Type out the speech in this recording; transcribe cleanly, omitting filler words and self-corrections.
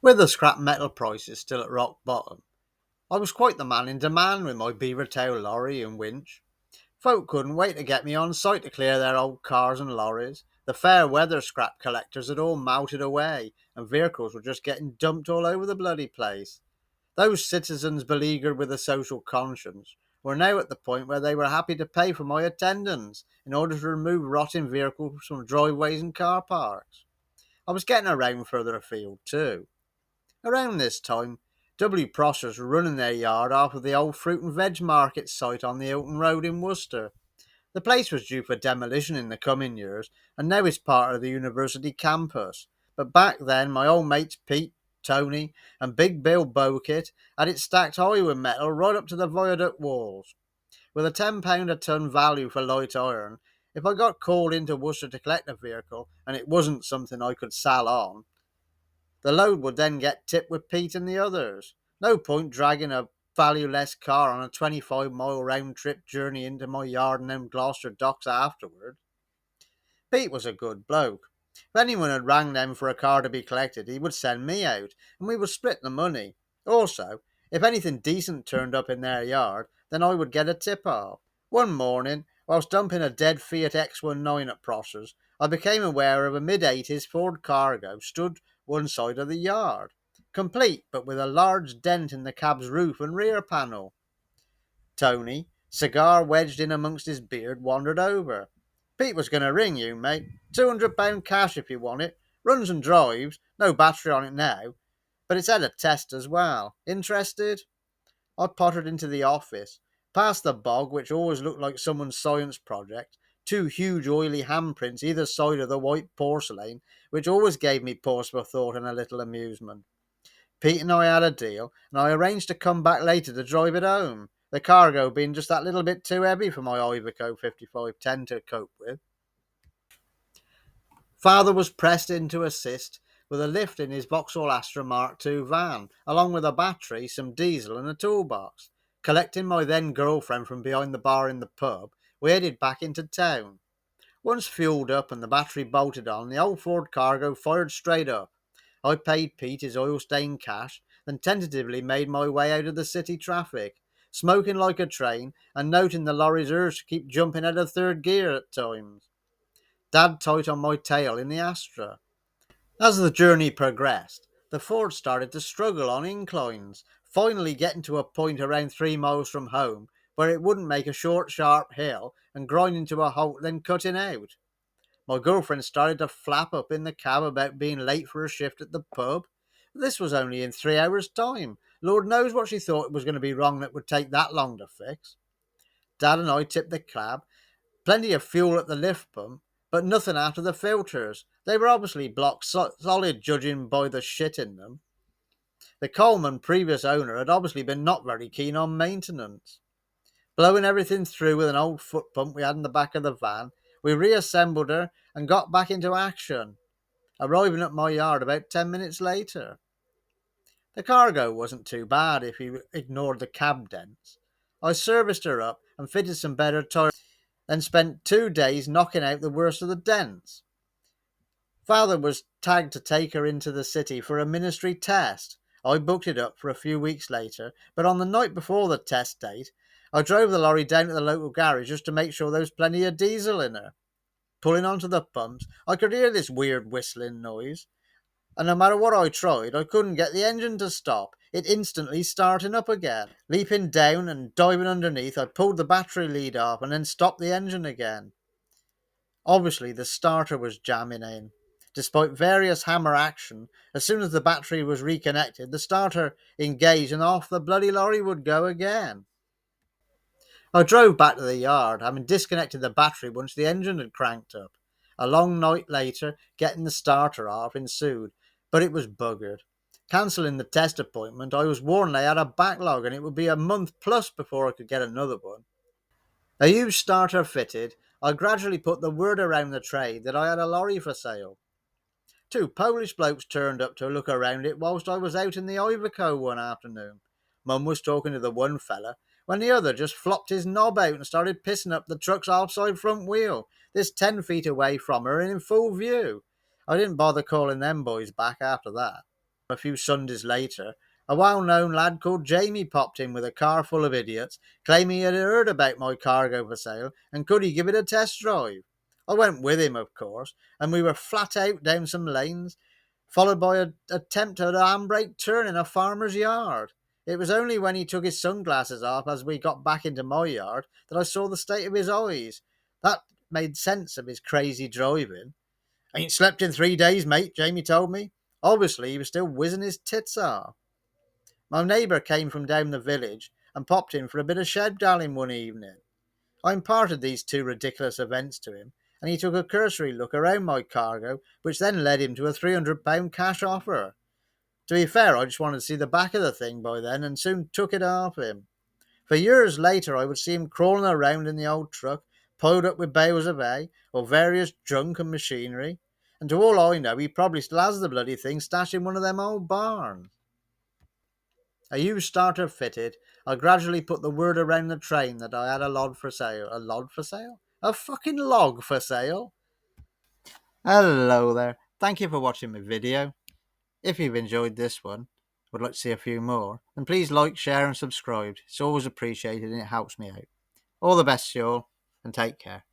With the scrap metal prices still at rock bottom, I was quite the man in demand with my beaver tail lorry and winch. Folk couldn't wait to get me on site to clear their old cars and lorries. The fair weather scrap collectors had all melted away, and vehicles were just getting dumped all over the bloody place. Those citizens beleaguered with a social conscience were now at the point where they were happy to pay for my attendance in order to remove rotting vehicles from driveways and car parks. I was getting around further afield too. Around this time, W. Prossers were running their yard off of the old fruit and veg market site on the Hilton Road in Worcester. The place was due for demolition in the coming years, and now is part of the university campus. But back then, my old mates Pete, Tony, and Big Bill Bowkit had it stacked high with metal right up to the viaduct walls. With a £10 a ton value for light iron, if I got called into Worcester to collect a vehicle and it wasn't something I could sell on, the load would then get tipped with Pete and the others. No point dragging a valueless car on a 25-mile round trip journey into my yard and then Gloucester docks afterward. Pete was a good bloke. If anyone had rang them for a car to be collected, he would send me out, and we would split the money. Also, if anything decent turned up in their yard, then I would get a tip off. One morning, whilst dumping a dead Fiat X19 at Prosser's, I became aware of a mid-80s Ford Cargo stood one side of the yard, complete but with a large dent in the cab's roof and rear panel. Tony, cigar wedged in amongst his beard, wandered over. Pete was going to ring you, mate. £200 cash if you want it. Runs and drives. No battery on it now. But it's had a test as well. Interested? I pottered into the office, past the bog, which always looked like someone's science project, two huge oily handprints either side of the white porcelain, which always gave me pause for thought and a little amusement. Pete and I had a deal, and I arranged to come back later to drive it home, the cargo being just that little bit too heavy for my Iveco 5510 to cope with. Father was pressed in to assist with a lift in his Vauxhall Astra Mark II van, along with a battery, some diesel, and a toolbox. Collecting my then girlfriend from behind the bar in the pub, we headed back into town. Once fueled up and the battery bolted on, the old Ford Cargo fired straight up. I paid Pete his oil-stained cash, then tentatively made my way out of the city traffic, smoking like a train and noting the lorry's urge to keep jumping out of third gear at times. Dad tight on my tail in the Astra. As the journey progressed, the Ford started to struggle on inclines, finally getting to a point around 3 miles from home where it wouldn't make a short, sharp hill and grinding to a halt, then cutting out. My girlfriend started to flap up in the cab about being late for a shift at the pub. This was only in 3 hours' time. Lord knows what she thought was going to be wrong that would take that long to fix. Dad and I tipped the cab. Plenty of fuel at the lift pump, but nothing after the filters. They were obviously blocked solid, judging by the shit in them. The Coleman previous owner had obviously been not very keen on maintenance. Blowing everything through with an old foot pump we had in the back of the van, we reassembled her and got back into action, arriving at my yard about 10 minutes later. The cargo wasn't too bad if you ignored the cab dents. I serviced her up and fitted some better tires, then spent 2 days knocking out the worst of the dents. Father was tagged to take her into the city for a ministry test. I booked it up for a few weeks later, but on the night before the test date, I drove the lorry down to the local garage just to make sure there was plenty of diesel in her. Pulling onto the pumps, I could hear this weird whistling noise, and no matter what I tried, I couldn't get the engine to stop. It instantly starting up again. Leaping down and diving underneath, I pulled the battery lead off and then stopped the engine again. Obviously, the starter was jamming in. Despite various hammer action, as soon as the battery was reconnected, the starter engaged and off the bloody lorry would go again. I drove back to the yard, having disconnected the battery once the engine had cranked up. A long night later, getting the starter off ensued, but it was buggered. Cancelling the test appointment, I was warned they had a backlog and it would be a month plus before I could get another one. A used starter fitted, I gradually put the word around the trade that I had a lorry for sale. Two Polish blokes turned up to look around it whilst I was out in the Iveco one afternoon. Mum was talking to the one fella when the other just flopped his knob out and started pissing up the truck's offside front wheel, this 10 feet away from her and in full view. I didn't bother calling them boys back after that. a few Sundays later, a well-known lad called Jamie popped in with a car full of idiots, claiming he had heard about my cargo for sale and could he give it a test drive. I went with him, of course, and we were flat out down some lanes, followed by an attempt at a handbrake turn in a farmer's yard. It was only when he took his sunglasses off as we got back into my yard that I saw the state of his eyes. That made sense of his crazy driving. "Ain't slept in 3 days, mate," Jamie told me. Obviously, he was still whizzing his tits off. My neighbour came from down the village and popped in for a bit of shed dallying one evening. I imparted these two ridiculous events to him, and he took a cursory look around my cargo, which then led him to a £300 cash offer. To be fair, I just wanted to see the back of the thing by then, and soon took it off him. For years later, I would see him crawling around in the old truck, piled up with bales of hay, or various junk and machinery, and to all I know, he probably still has the bloody thing stashed in one of them old barns. A used starter fitted, I gradually put the word around the train that I had a log for sale. A log for sale? A fucking log for sale? Hello there. Thank you for watching my video. If you've enjoyed this one, would like to see a few more, then please like, share and subscribe. It's always appreciated and it helps me out. All the best to you all, and take care.